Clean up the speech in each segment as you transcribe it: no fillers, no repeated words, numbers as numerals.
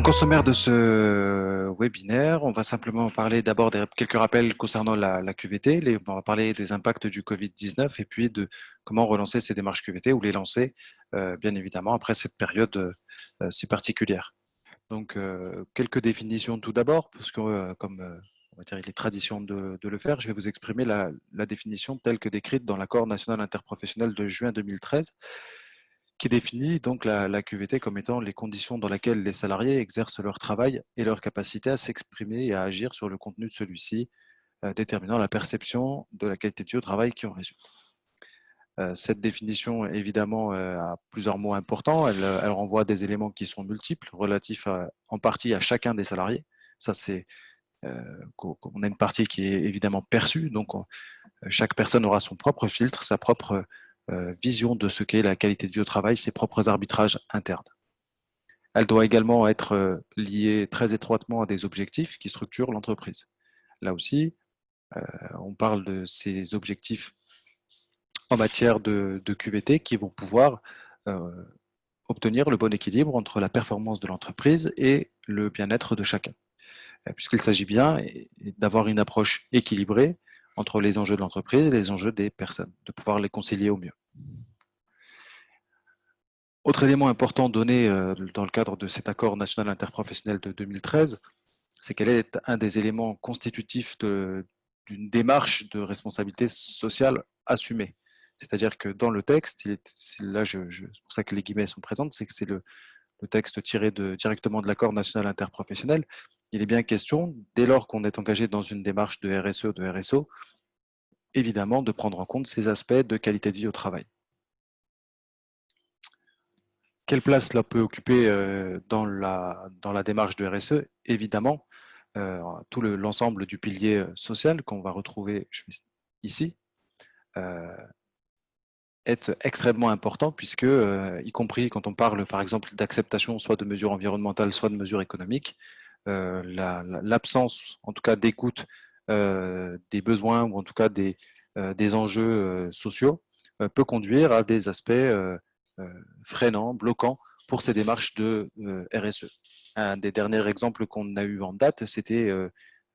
Donc, au sommaire de ce webinaire, on va simplement parler d'abord de quelques rappels concernant la QVT. On va parler des impacts du Covid-19 et puis de comment relancer ces démarches QVT ou les lancer, bien évidemment, après cette période si particulière. Donc, quelques définitions tout d'abord, parce que comme on va dire, il est tradition de le faire, je vais vous exprimer la définition telle que décrite dans l'accord national interprofessionnel de juin 2013, qui définit donc la QVT comme étant les conditions dans lesquelles les salariés exercent leur travail et leur capacité à s'exprimer et à agir sur le contenu de celui-ci, déterminant la perception de la qualité de vie au travail qui en résulte. Cette définition, évidemment, a plusieurs mots importants. Elle renvoie à des éléments qui sont multiples, relatifs en partie à chacun des salariés. Ça, c'est qu'on a une partie qui est évidemment perçue. Donc, chaque personne aura son propre filtre, sa propre vision de ce qu'est la qualité de vie au travail, ses propres arbitrages internes. Elle doit également être liée très étroitement à des objectifs qui structurent l'entreprise. Là aussi, on parle de ces objectifs en matière de QVT qui vont pouvoir obtenir le bon équilibre entre la performance de l'entreprise et le bien-être de chacun. Puisqu'il s'agit bien d'avoir une approche équilibrée entre les enjeux de l'entreprise et les enjeux des personnes, de pouvoir les concilier au mieux. Autre élément important donné dans le cadre de cet accord national interprofessionnel de 2013, c'est qu'elle est un des éléments constitutifs d'une démarche de responsabilité sociale assumée. C'est-à-dire que dans le texte, là c'est pour ça que les guillemets sont présentes, c'est que c'est le texte tiré directement de l'accord national interprofessionnel. Il est bien question, dès lors qu'on est engagé dans une démarche de RSE, de RSO, évidemment de prendre en compte ces aspects de qualité de vie au travail. Quelle place cela peut occuper dans la démarche de RSE? Évidemment, tout l'ensemble du pilier social qu'on va retrouver ici est extrêmement important puisque, y compris quand on parle par exemple d'acceptation soit de mesures environnementales, soit de mesures économiques, l'absence en tout cas d'écoute des besoins ou en tout cas des enjeux sociaux peut conduire à des aspects freinants, bloquants pour ces démarches de RSE. Un des derniers exemples qu'on a eu en date, c'était,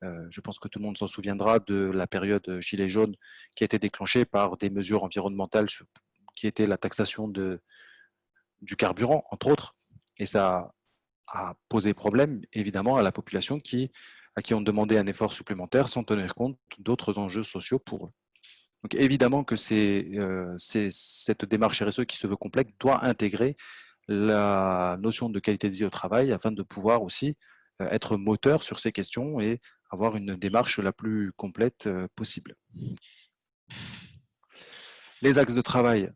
je pense que tout le monde s'en souviendra, de la période Gilets jaunes qui a été déclenchée par des mesures environnementales qui étaient la taxation du carburant, entre autres. Et ça a posé problème, évidemment, à la population à qui on demandait un effort supplémentaire sans tenir compte d'autres enjeux sociaux pour eux. Donc évidemment que cette démarche RSE qui se veut complexe doit intégrer la notion de qualité de vie au travail afin de pouvoir aussi être moteur sur ces questions et avoir une démarche la plus complète possible. Les axes de travail,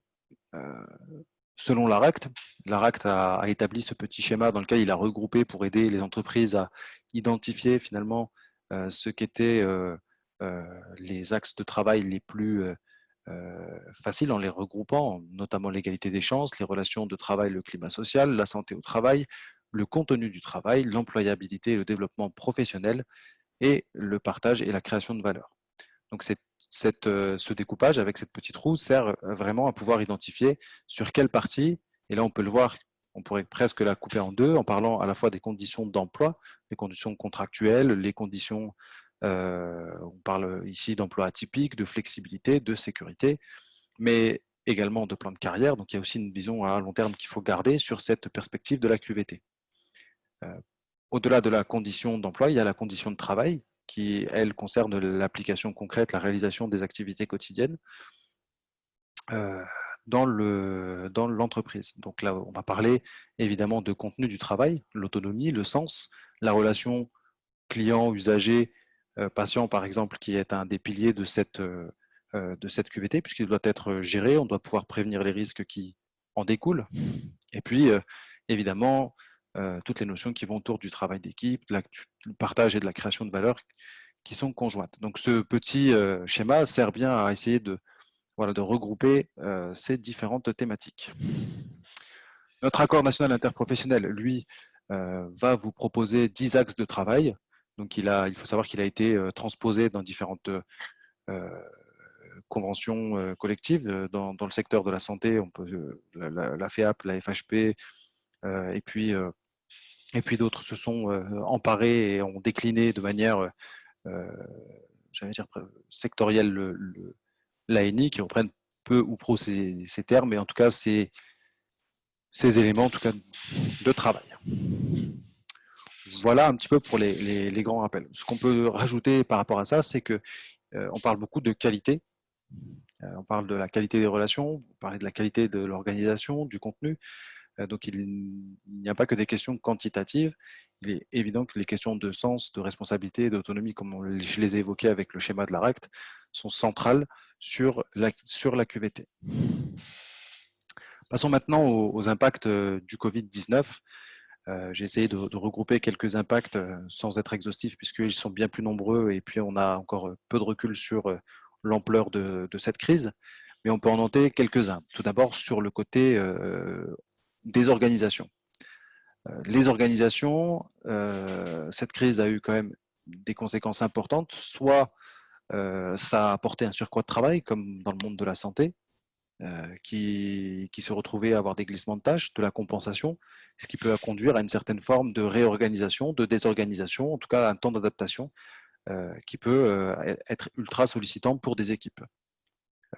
selon l'ARACT, l'ARACT a établi ce petit schéma dans lequel il a regroupé pour aider les entreprises à identifier finalement ce qu'étaient les axes de travail les plus faciles en les regroupant, notamment l'égalité des chances, les relations de travail, le climat social, la santé au travail, le contenu du travail, l'employabilité et le développement professionnel et le partage et la création de valeur. Donc ce découpage avec cette petite roue sert vraiment à pouvoir identifier sur quelle partie, et là on peut le voir, on pourrait presque la couper en deux en parlant à la fois des conditions d'emploi, les conditions contractuelles, les conditions, on parle ici d'emploi atypique, de flexibilité, de sécurité, mais également de plan de carrière. Donc il y a aussi une vision à long terme qu'il faut garder sur cette perspective de la QVT. Au-delà de la condition d'emploi, il y a la condition de travail qui, elle, concerne l'application concrète, la réalisation des activités quotidiennes dans l'entreprise. Donc là, on va parler évidemment de contenu du travail, l'autonomie, le sens, la relation client, usager, patient, par exemple, qui est un des piliers de cette QVT, puisqu'il doit être géré, on doit pouvoir prévenir les risques qui en découlent. Et puis, évidemment, toutes les notions qui vont autour du travail d'équipe, du partage et de la création de valeur qui sont conjointes. Donc ce petit schéma sert bien à essayer de regrouper ces différentes thématiques. Notre accord national interprofessionnel, lui, va vous proposer 10 axes de travail. Donc il faut savoir qu'il a été transposé dans différentes conventions collectives. Dans le secteur de la santé, on peut la FEAP, la FHP, et puis Et puis d'autres se sont emparés et ont décliné de manière, j'allais dire, sectorielle l'ANI, qui reprennent peu ou pro ces termes, mais en tout cas ces éléments en tout cas de travail. Voilà un petit peu pour les grands rappels. Ce qu'on peut rajouter par rapport à ça, c'est que on parle beaucoup de qualité. On parle de la qualité des relations, on parle de la qualité de l'organisation, du contenu. Donc il n'y a pas que des questions quantitatives. Il est évident que les questions de sens, de responsabilité et d'autonomie, comme je les ai évoquées avec le schéma de la RACT, sont centrales sur la QVT. Passons maintenant aux impacts du Covid-19. J'ai essayé de regrouper quelques impacts sans être exhaustif, puisqu'ils sont bien plus nombreux et puis on a encore peu de recul sur l'ampleur de cette crise, mais on peut en noter quelques-uns. Tout d'abord sur le côté des organisations. Les organisations, cette crise a eu quand même des conséquences importantes, soit ça a apporté un surcroît de travail, comme dans le monde de la santé, qui se retrouvaient à avoir des glissements de tâches, de la compensation, ce qui peut conduire à une certaine forme de réorganisation, de désorganisation, en tout cas un temps d'adaptation qui peut être ultra sollicitant pour des équipes.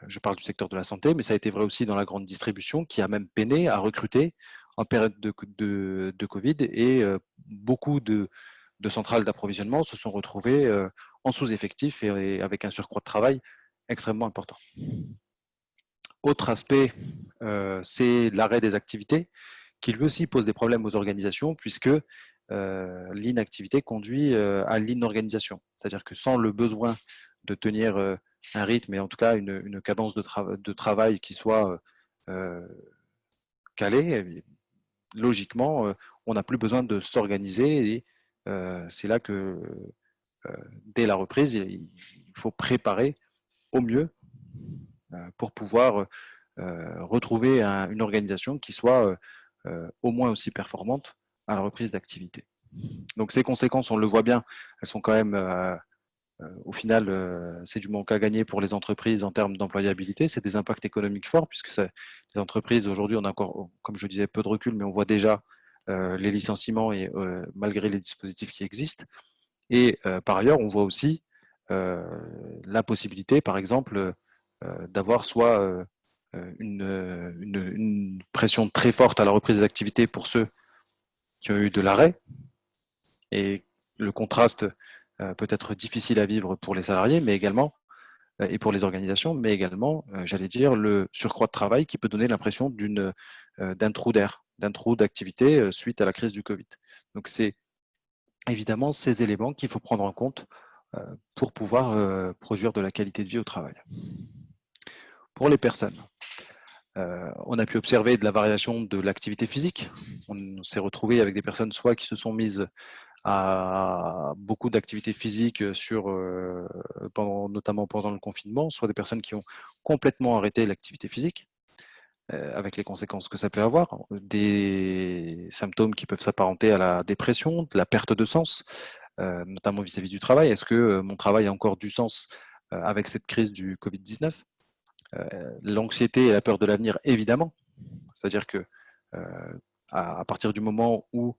Je parle du secteur de la santé, mais ça a été vrai aussi dans la grande distribution, qui a même peiné à recruter en période de Covid, et beaucoup de centrales d'approvisionnement se sont retrouvées en sous-effectif et avec un surcroît de travail extrêmement important. Autre aspect, c'est l'arrêt des activités, qui lui aussi pose des problèmes aux organisations, puisque l'inactivité conduit à l'inorganisation. C'est-à-dire que sans le besoin de tenir un rythme et en tout cas une cadence de travail qui soit calée, logiquement, on n'a plus besoin de s'organiser, et c'est là que dès la reprise, il faut préparer au mieux pour pouvoir retrouver une organisation qui soit au moins aussi performante à la reprise d'activité. Donc ces conséquences, on le voit bien, elles sont quand même, au final, c'est du manque à gagner pour les entreprises en termes d'employabilité. C'est des impacts économiques forts, puisque les entreprises, aujourd'hui, on a encore, comme je disais, peu de recul, mais on voit déjà les licenciements, et malgré les dispositifs qui existent. Et par ailleurs, on voit aussi la possibilité, par exemple, d'avoir soit une pression très forte à la reprise des activités pour ceux qui ont eu de l'arrêt, et le contraste peut être difficile à vivre pour les salariés, mais également et pour les organisations, mais également, j'allais dire, le surcroît de travail qui peut donner l'impression d'un trou d'air, d'un trou d'activité suite à la crise du Covid. Donc c'est évidemment ces éléments qu'il faut prendre en compte pour pouvoir produire de la qualité de vie au travail. Pour les personnes, on a pu observer de la variation de l'activité physique. On s'est retrouvé avec des personnes soit qui se sont mises à beaucoup d'activités physiques notamment pendant le confinement, soit des personnes qui ont complètement arrêté l'activité physique, avec les conséquences que ça peut avoir, des symptômes qui peuvent s'apparenter à la dépression, de la perte de sens, notamment vis-à-vis du travail. Est-ce que mon travail a encore du sens avec cette crise du Covid-19 ? L'anxiété et la peur de l'avenir, évidemment. C'est-à-dire que à partir du moment où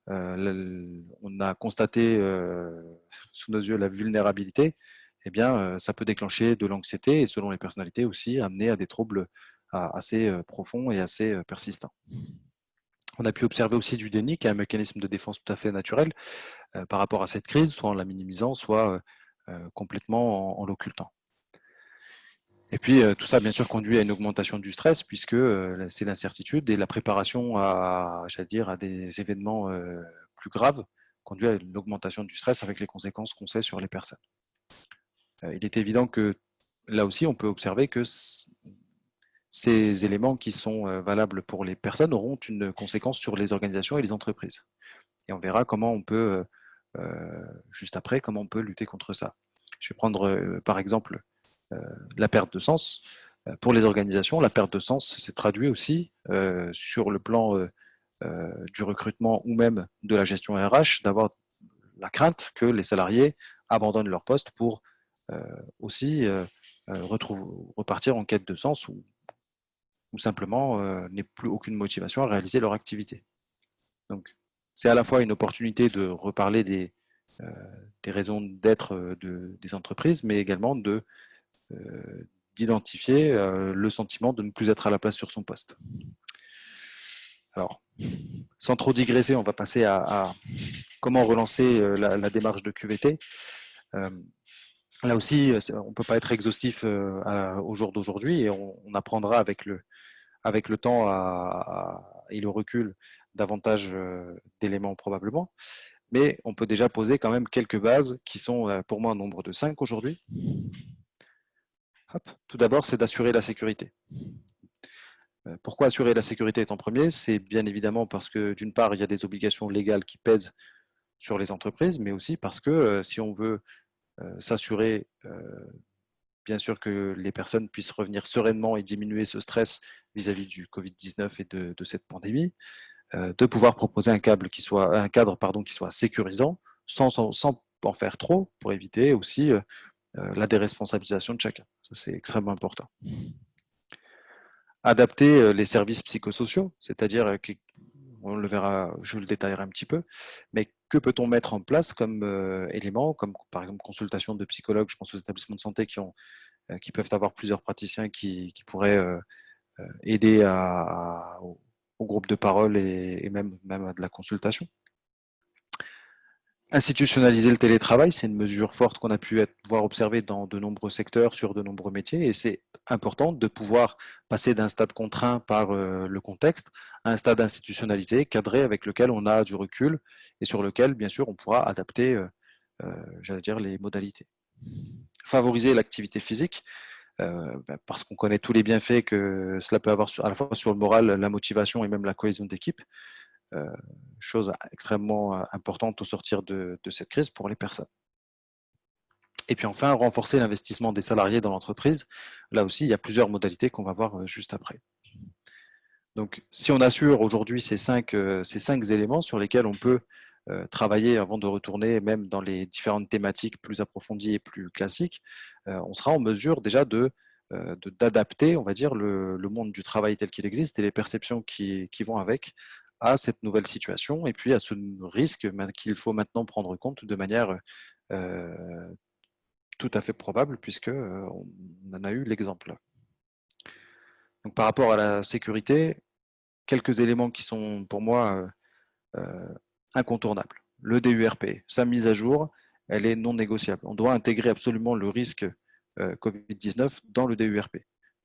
on a constaté sous nos yeux la vulnérabilité, eh bien, ça peut déclencher de l'anxiété et, selon les personnalités aussi, amener à des troubles assez profonds et assez persistants. On a pu observer aussi du déni, qui est un mécanisme de défense tout à fait naturel par rapport à cette crise, soit en la minimisant, soit complètement en l'occultant. Et puis tout ça, bien sûr, conduit à une augmentation du stress, puisque c'est l'incertitude et la préparation j'allais dire, à des événements plus graves conduit à une augmentation du stress, avec les conséquences qu'on sait sur les personnes. Il est évident que là aussi, on peut observer que ces éléments qui sont valables pour les personnes auront une conséquence sur les organisations et les entreprises. Et on verra comment on peut, juste après, comment on peut lutter contre ça. Je vais prendre par exemple la perte de sens. Pour les organisations, la perte de sens s'est traduit aussi sur le plan du recrutement ou même de la gestion RH, d'avoir la crainte que les salariés abandonnent leur poste pour aussi repartir en quête de sens, ou simplement n'aient plus aucune motivation à réaliser leur activité. Donc c'est à la fois une opportunité de reparler des raisons d'être des entreprises, mais également d'identifier le sentiment de ne plus être à la place sur son poste. Alors, sans trop digresser, on va passer à comment relancer la démarche de QVT. Là aussi, on ne peut pas être exhaustif au jour d'aujourd'hui et on apprendra avec le temps et le recul davantage d'éléments probablement. Mais on peut déjà poser quand même quelques bases qui sont pour moi un nombre de 5 aujourd'hui. Tout d'abord, c'est d'assurer la sécurité. Pourquoi assurer la sécurité est en premier? C'est bien évidemment parce que d'une part, il y a des obligations légales qui pèsent sur les entreprises, mais aussi parce que si on veut s'assurer bien sûr que les personnes puissent revenir sereinement et diminuer ce stress vis-à-vis du Covid-19 et de cette pandémie, de pouvoir proposer un cadre qui soit sécurisant sans en faire trop pour éviter aussi la déresponsabilisation de chacun. Ça, c'est extrêmement important. Adapter les services psychosociaux, c'est-à-dire on le verra, je le détaillerai un petit peu, mais que peut-on mettre en place comme éléments, comme par exemple consultation de psychologues, je pense aux établissements de santé qui peuvent avoir plusieurs praticiens qui pourraient aider au groupe de parole et même à de la consultation. Institutionnaliser le télétravail, c'est une mesure forte qu'on a pu voir observer dans de nombreux secteurs, sur de nombreux métiers, et c'est important de pouvoir passer d'un stade contraint par le contexte à un stade institutionnalisé, cadré, avec lequel on a du recul et sur lequel, bien sûr, on pourra adapter, j'allais dire, les modalités. Favoriser l'activité physique, parce qu'on connaît tous les bienfaits que cela peut avoir à la fois sur le moral, la motivation et même la cohésion d'équipe. Chose extrêmement importante au sortir de cette crise pour les personnes. Et puis enfin, renforcer l'investissement des salariés dans l'entreprise. Là aussi, il y a plusieurs modalités qu'on va voir juste après. Donc, si on assure aujourd'hui ces cinq éléments sur lesquels on peut travailler avant de retourner même dans les différentes thématiques plus approfondies et plus classiques, on sera en mesure déjà d'adapter, on va dire, le monde du travail tel qu'il existe et les perceptions qui vont avec à cette nouvelle situation et puis à ce risque qu'il faut maintenant prendre compte de manière tout à fait probable puisque on en a eu l'exemple. Donc par rapport à la sécurité, quelques éléments qui sont pour moi incontournables. Le DURP, sa mise à jour, elle est non négociable. On doit intégrer absolument le risque Covid-19 dans le DURP.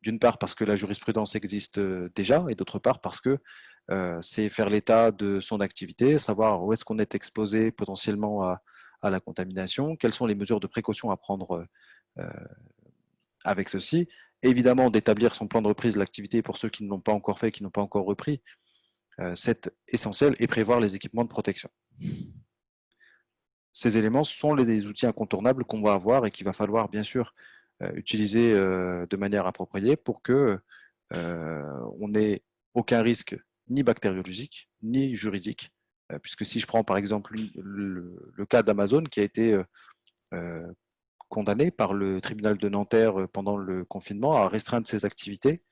D'une part parce que la jurisprudence existe déjà, et d'autre part parce que c'est faire l'état de son activité, savoir où est-ce qu'on est exposé potentiellement à la contamination, quelles sont les mesures de précaution à prendre avec ceci. Évidemment, d'établir son plan de reprise de l'activité pour ceux qui ne l'ont pas encore fait, qui n'ont pas encore repris, c'est essentiel, et prévoir les équipements de protection. Ces éléments sont les outils incontournables qu'on va avoir et qu'il va falloir bien sûr utiliser de manière appropriée pour que on n'ait aucun risque ni bactériologique ni juridique. Puisque si je prends par exemple le cas d'Amazon qui a été condamné par le tribunal de Nanterre pendant le confinement à restreindre ses activités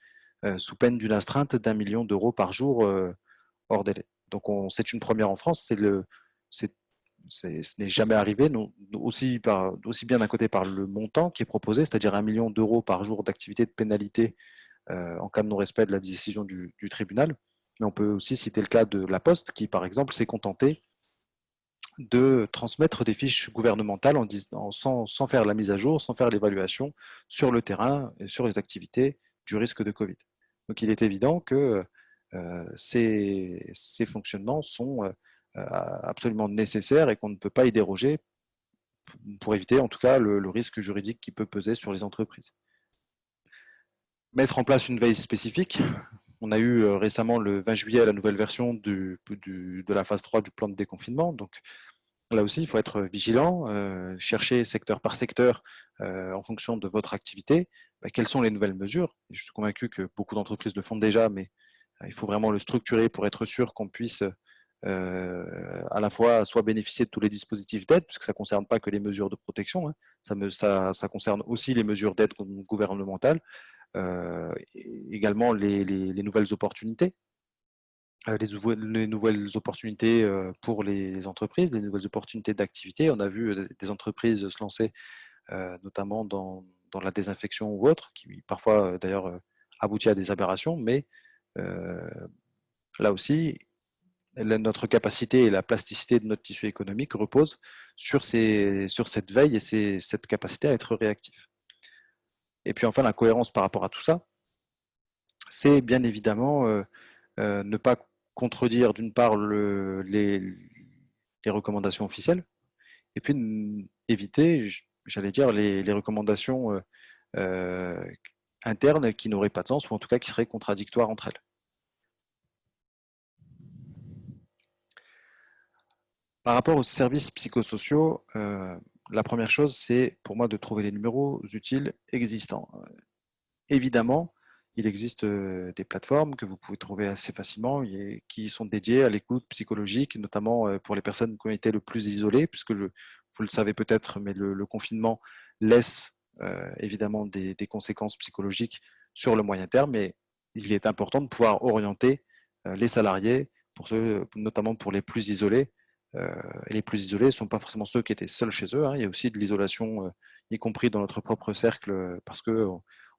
sous peine d'une astreinte d'1 million d'euros par jour hors délai. Donc c'est une première en France, ce n'est jamais arrivé, aussi bien d'un côté par le montant qui est proposé, c'est-à-dire 1 million d'euros par jour d'activité de pénalité en cas de non-respect de la décision du tribunal. Mais on peut aussi citer le cas de La Poste qui, par exemple, s'est contenté de transmettre des fiches gouvernementales sans faire la mise à jour, sans faire l'évaluation sur le terrain et sur les activités du risque de Covid. Donc il est évident que ces fonctionnements sont absolument nécessaires et qu'on ne peut pas y déroger pour éviter en tout cas le risque juridique qui peut peser sur les entreprises. Mettre en place une veille spécifique. On a eu récemment le 20 juillet la nouvelle version de la phase 3 du plan de déconfinement. Donc là aussi, il faut être vigilant, chercher secteur par secteur en fonction de votre activité, quelles sont les nouvelles mesures. Je suis convaincu que beaucoup d'entreprises le font déjà, mais il faut vraiment le structurer pour être sûr qu'on puisse à la fois soit bénéficier de tous les dispositifs d'aide, puisque ça ne concerne pas que les mesures de protection, hein, ça concerne aussi les mesures d'aide gouvernementales, également les nouvelles opportunités. les nouvelles opportunités pour les entreprises, les nouvelles opportunités d'activité. On a vu des entreprises se lancer notamment dans la désinfection ou autre, qui parfois d'ailleurs aboutit à des aberrations, mais euh, là aussi, notre capacité et la plasticité de notre tissu économique repose sur cette veille et cette capacité à être réactif. Et puis enfin, la cohérence par rapport à tout ça, c'est bien évidemment ne pas contredire d'une part les recommandations officielles, et puis éviter, j'allais dire, les recommandations euh, internes qui n'auraient pas de sens, ou en tout cas qui seraient contradictoires entre elles. Par rapport aux services psychosociaux, la première chose, c'est pour moi de trouver les numéros utiles existants. Évidemment, il existe des plateformes que vous pouvez trouver assez facilement et qui sont dédiées à l'écoute psychologique, notamment pour les personnes qui ont été le plus isolées, puisque vous le savez peut-être, mais le confinement laisse évidemment des conséquences psychologiques sur le moyen terme, mais il est important de pouvoir orienter les salariés, pour ceux, notamment pour les plus isolés. Et les plus isolés ne sont pas forcément ceux qui étaient seuls chez eux, hein. Il y a aussi de l'isolation, y compris dans notre propre cercle, parce que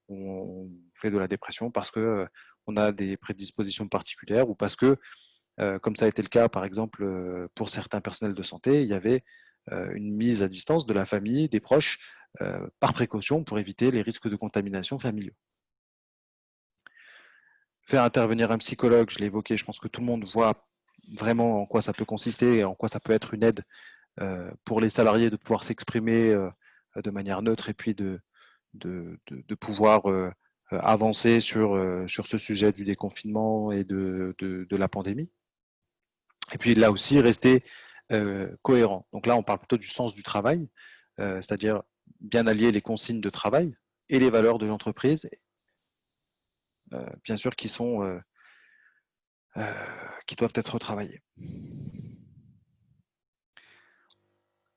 on fait de la dépression, parce que on a des prédispositions particulières, ou parce que, comme ça a été le cas par exemple pour certains personnels de santé, il y avait une mise à distance de la famille, des proches, par précaution pour éviter les risques de contamination familiaux. Faire intervenir un psychologue, je l'ai évoqué, je pense que tout le monde voit vraiment en quoi ça peut consister et en quoi ça peut être une aide pour les salariés de pouvoir s'exprimer de manière neutre et puis de pouvoir avancer sur ce sujet du déconfinement et de la pandémie. Et puis là aussi, rester cohérent. Donc là, on parle plutôt du sens du travail, c'est-à-dire bien allier les consignes de travail et les valeurs de l'entreprise, bien sûr, qui doivent être travaillées.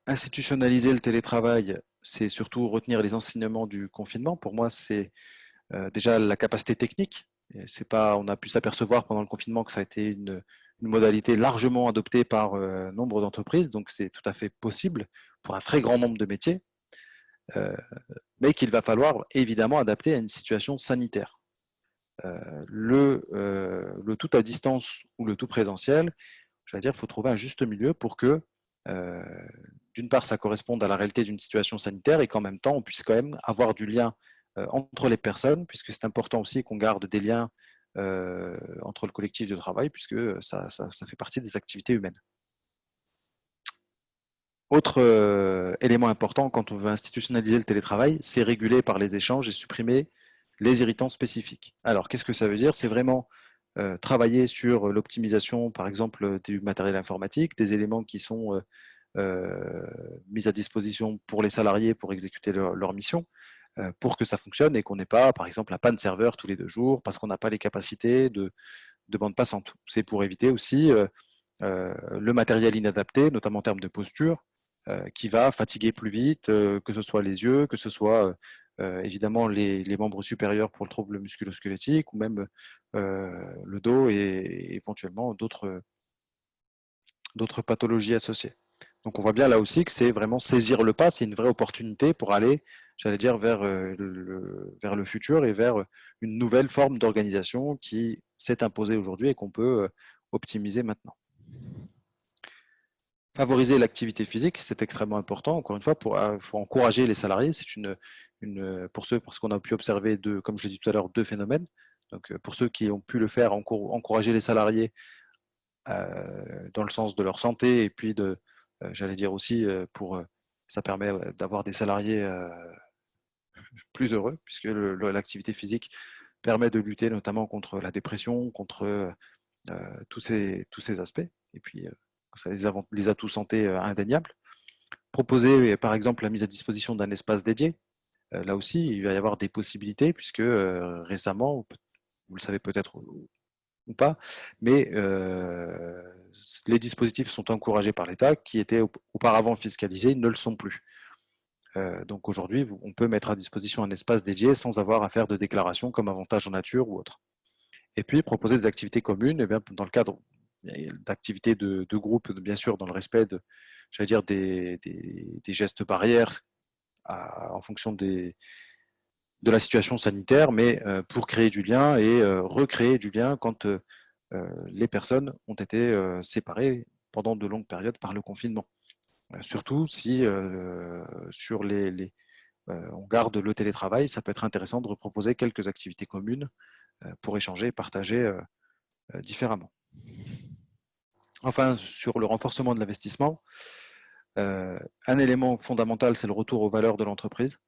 Institutionnaliser le télétravail, c'est surtout retenir les enseignements du confinement. Pour moi, c'est déjà la capacité technique. C'est pas, on a pu s'apercevoir pendant le confinement que ça a été une modalité largement adoptée par nombre d'entreprises, donc c'est tout à fait possible pour un très grand nombre de métiers, euh, mais qu'il va falloir évidemment adapter à une situation sanitaire. Le tout à distance ou le tout présentiel, je veux dire, il faut trouver un juste milieu pour que, euh, d'une part, ça corresponde à la réalité d'une situation sanitaire et qu'en même temps, on puisse quand même avoir du lien entre les personnes, puisque c'est important aussi qu'on garde des liens entre le collectif de travail, puisque ça fait partie des activités humaines. Autre élément important quand on veut institutionnaliser le télétravail, c'est réguler par les échanges et supprimer les irritants spécifiques. Alors, qu'est-ce que ça veut dire? C'est vraiment travailler sur l'optimisation, par exemple, du matériel informatique, des éléments qui sont mis à disposition pour les salariés pour exécuter leur mission, pour que ça fonctionne et qu'on n'ait pas, par exemple, un panne serveur tous les 2 jours parce qu'on n'a pas les capacités de bande passante. C'est pour éviter aussi le matériel inadapté, notamment en termes de posture, qui va fatiguer plus vite, que ce soit les yeux, que ce soit évidemment les membres supérieurs pour le trouble musculo-squelettique, ou même le dos et éventuellement d'autres pathologies associées. Donc on voit bien là aussi que c'est vraiment saisir le pas, c'est une vraie opportunité pour aller, j'allais dire, vers le futur et vers une nouvelle forme d'organisation qui s'est imposée aujourd'hui et qu'on peut optimiser maintenant. Favoriser l'activité physique, c'est extrêmement important. Encore une fois, faut encourager les salariés. C'est pour ceux, parce qu'on a pu observer comme je l'ai dit tout à l'heure, deux phénomènes. Donc, pour ceux qui ont pu le faire, encourager les salariés dans le sens de leur santé et puis j'allais dire aussi ça permet d'avoir des salariés plus heureux puisque l'activité physique permet de lutter notamment contre la dépression, contre tous ces aspects. Et puis, ça a les atouts santé indéniables. Proposer, par exemple, la mise à disposition d'un espace dédié. Là aussi, il va y avoir des possibilités, puisque récemment, vous le savez peut-être ou pas, mais les dispositifs sont encouragés par l'État, qui étaient auparavant fiscalisés, ils ne le sont plus. Donc aujourd'hui, on peut mettre à disposition un espace dédié sans avoir à faire de déclaration comme avantage en nature ou autre. Et puis proposer des activités communes, bien, dans le cadre d'activités de groupe, bien sûr, dans le respect j'allais dire, des gestes barrières en fonction de la situation sanitaire, mais pour créer du lien et recréer du lien quand les personnes ont été séparées pendant de longues périodes par le confinement. Surtout si sur on garde le télétravail, ça peut être intéressant de reproposer quelques activités communes pour échanger et partager différemment. Enfin, sur le renforcement de l'investissement, un élément fondamental, c'est le retour aux valeurs de l'entreprise.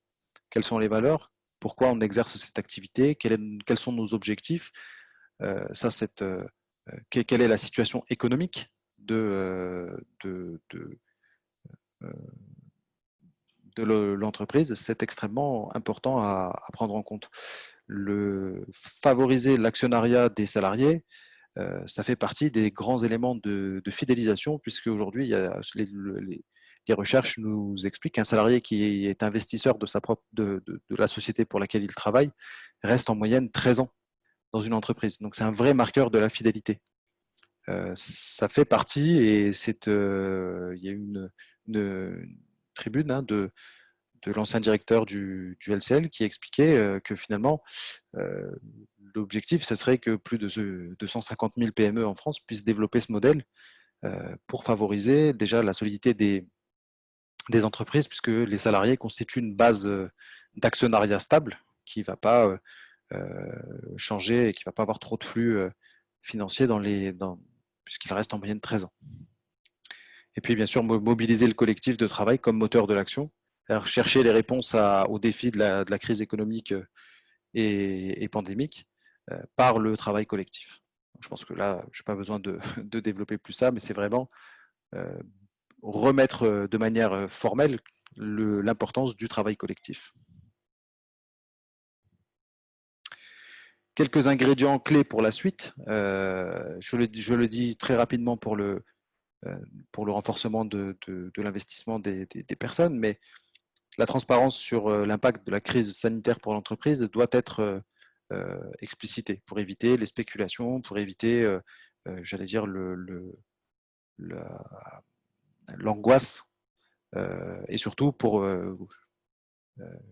Quelles sont les valeurs? Pourquoi on exerce cette activité? Quels sont nos objectifs? Quelle est la situation économique de l'entreprise? C'est extrêmement important à prendre en compte. Favoriser l'actionnariat des salariés, ça fait partie des grands éléments de fidélisation, puisque aujourd'hui, les recherches nous expliquent qu'un salarié qui est investisseur de la société pour laquelle il travaille reste en moyenne 13 ans dans une entreprise. Donc c'est un vrai marqueur de la fidélité. Ça fait partie, et il y a une tribune de l'ancien directeur du LCL qui expliquait que finalement, l'objectif, ce serait que plus de 250 000 PME en France puissent développer ce modèle pour favoriser déjà la solidité des entreprises, puisque les salariés constituent une base d'actionnariat stable qui ne va pas changer et qui ne va pas avoir trop de flux financiers puisqu'il reste en moyenne 13 ans. Et puis bien sûr, mobiliser le collectif de travail comme moteur de l'action. Alors, chercher les réponses aux défis de la crise économique et pandémique par le travail collectif. Je pense que là, je n'ai pas besoin de développer plus ça, mais c'est vraiment remettre de manière formelle l'importance du travail collectif. Quelques ingrédients clés pour la suite. Je le dis très rapidement pour le renforcement de l'investissement des personnes, mais la transparence sur l'impact de la crise sanitaire pour l'entreprise doit être explicitée pour éviter les spéculations, pour éviter, j'allais dire, l'angoisse et surtout pour,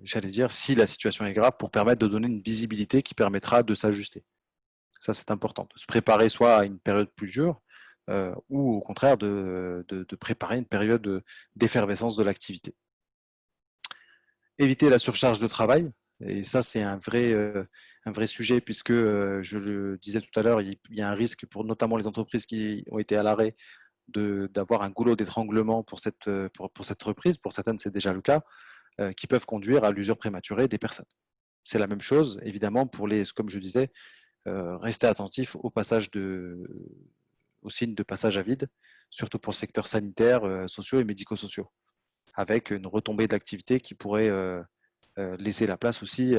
j'allais dire, si la situation est grave, pour permettre de donner une visibilité qui permettra de s'ajuster. Ça, c'est important, de se préparer soit à une période plus dure ou au contraire de préparer une période d'effervescence de l'activité. Éviter la surcharge de travail, et ça c'est un vrai sujet puisque, je le disais tout à l'heure, il y a un risque pour notamment les entreprises qui ont été à l'arrêt d'avoir un goulot d'étranglement pour cette reprise. Pour certaines, c'est déjà le cas, qui peuvent conduire à l'usure prématurée des personnes. C'est la même chose, évidemment, comme je disais, rester attentif aux signes de passage à vide, surtout pour le secteur sanitaire, sociaux et médico-sociaux, avec une retombée de l'activité qui pourrait laisser la place aussi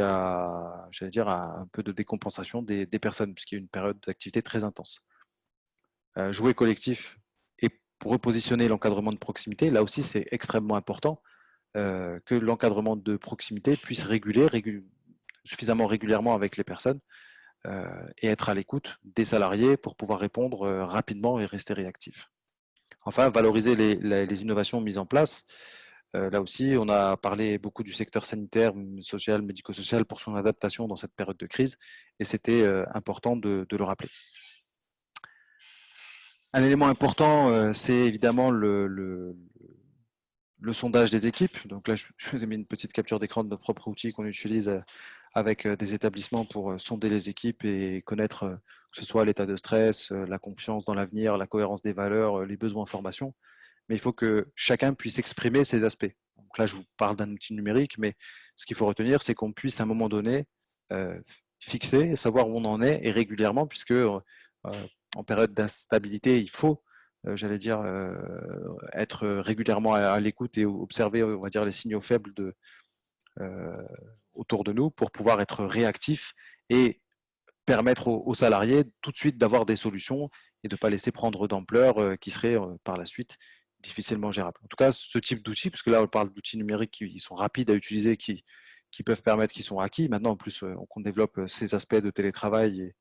j'allais dire, à un peu de décompensation des personnes, puisqu'il y a une période d'activité très intense. Jouer collectif et repositionner l'encadrement de proximité, là aussi c'est extrêmement important que l'encadrement de proximité puisse réguler suffisamment régulièrement avec les personnes et être à l'écoute des salariés pour pouvoir répondre rapidement et rester réactif. Enfin, valoriser les innovations mises en place. Là aussi, on a parlé beaucoup du secteur sanitaire, social, médico-social pour son adaptation dans cette période de crise, et c'était important de le rappeler. Un élément important, c'est évidemment le sondage des équipes. Donc là, je vous ai mis une petite capture d'écran de notre propre outil qu'on utilise avec des établissements pour sonder les équipes et connaître que ce soit l'état de stress, la confiance dans l'avenir, la cohérence des valeurs, les besoins en formation. Mais il faut que chacun puisse exprimer ces aspects. Donc là, je vous parle d'un outil numérique, mais ce qu'il faut retenir, c'est qu'on puisse à un moment donné fixer, savoir où on en est et régulièrement, puisque en période d'instabilité, il faut, j'allais dire, être régulièrement à l'écoute et observer, on va dire, les signaux faibles autour de nous pour pouvoir être réactif et permettre aux salariés tout de suite d'avoir des solutions et de ne pas laisser prendre d'ampleur qui seraient par la suite difficilement gérables. En tout cas, ce type d'outils, parce que là on parle d'outils numériques qui sont rapides à utiliser, qui peuvent permettre, qui sont acquis. Maintenant, en plus, on développe ces aspects de télétravail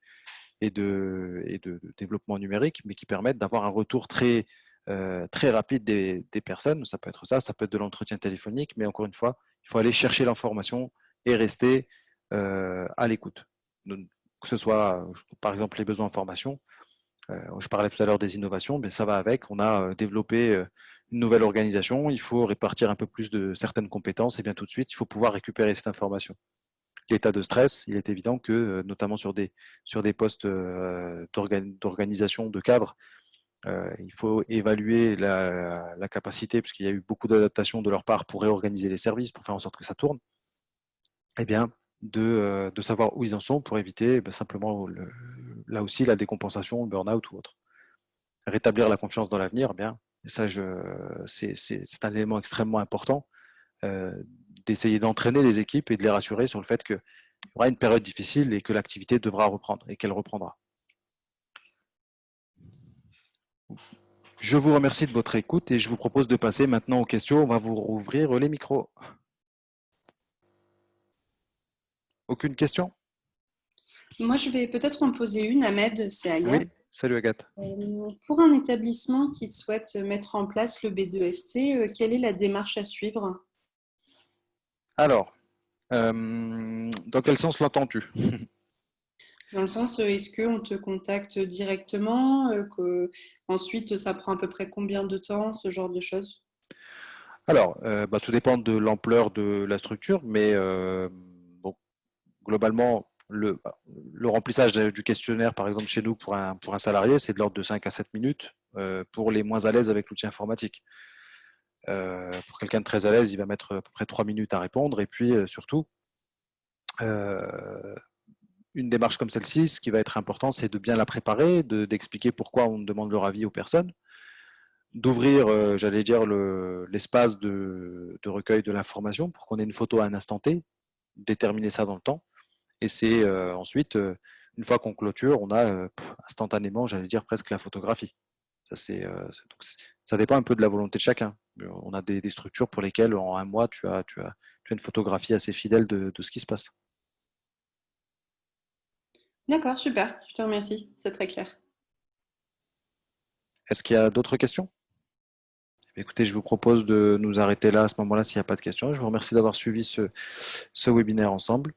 et de développement numérique, mais qui permettent d'avoir un retour très rapide des personnes. Ça peut être ça peut être de l'entretien téléphonique, mais encore une fois, il faut aller chercher l'information et rester à l'écoute. Que ce soit, par exemple, les besoins en formation. Je parlais tout à l'heure des innovations, mais ça va avec. On a développé une nouvelle organisation, il faut répartir un peu plus de certaines compétences, et bien tout de suite, il faut pouvoir récupérer cette information. L'état de stress, il est évident que, notamment sur des postes d'organisation, de cadre, il faut évaluer la capacité, puisqu'il y a eu beaucoup d'adaptations de leur part pour réorganiser les services, pour faire en sorte que ça tourne, eh bien, de savoir où ils en sont pour éviter simplement, là aussi, la décompensation, le burn-out ou autre. Rétablir la confiance dans l'avenir, eh bien, ça, c'est un élément extrêmement important, euh, d'essayer d'entraîner les équipes et de les rassurer sur le fait qu'il y aura une période difficile et que l'activité devra reprendre et qu'elle reprendra. Je vous remercie de votre écoute et je vous propose de passer maintenant aux questions. On va vous rouvrir les micros. Aucune question? Moi, je vais peut-être en poser une, Ahmed, c'est Aya. Oui, salut Agathe. Pour un établissement qui souhaite mettre en place le B2ST, quelle est la démarche à suivre? Alors, dans quel sens l'entends-tu? Dans le sens, est-ce qu'on te contacte directement, ensuite ça prend à peu près combien de temps, ce genre de choses? Alors, tout dépend de l'ampleur de la structure, mais bon, globalement, le remplissage du questionnaire, par exemple chez nous, pour un salarié, c'est de l'ordre de 5 à 7 minutes pour les moins à l'aise avec l'outil informatique. Pour quelqu'un de très à l'aise, il va mettre à peu près 3 minutes à répondre. Et puis, surtout, euh, une démarche comme celle-ci, ce qui va être important, c'est de bien la préparer, d'expliquer pourquoi on demande leur avis aux personnes, d'ouvrir, j'allais dire, l'espace de recueil de l'information pour qu'on ait une photo à un instant T, déterminer ça dans le temps. Et c'est ensuite, une fois qu'on clôture, on a instantanément, j'allais dire, presque la photographie. Ça, ça dépend un peu de la volonté de chacun. On a des structures pour lesquelles, en un mois, tu as une photographie assez fidèle de ce qui se passe. D'accord, super, je te remercie, c'est très clair. Est-ce qu'il y a d'autres questions? Écoutez, je vous propose de nous arrêter là à ce moment-là s'il n'y a pas de questions. Je vous remercie d'avoir suivi ce webinaire ensemble.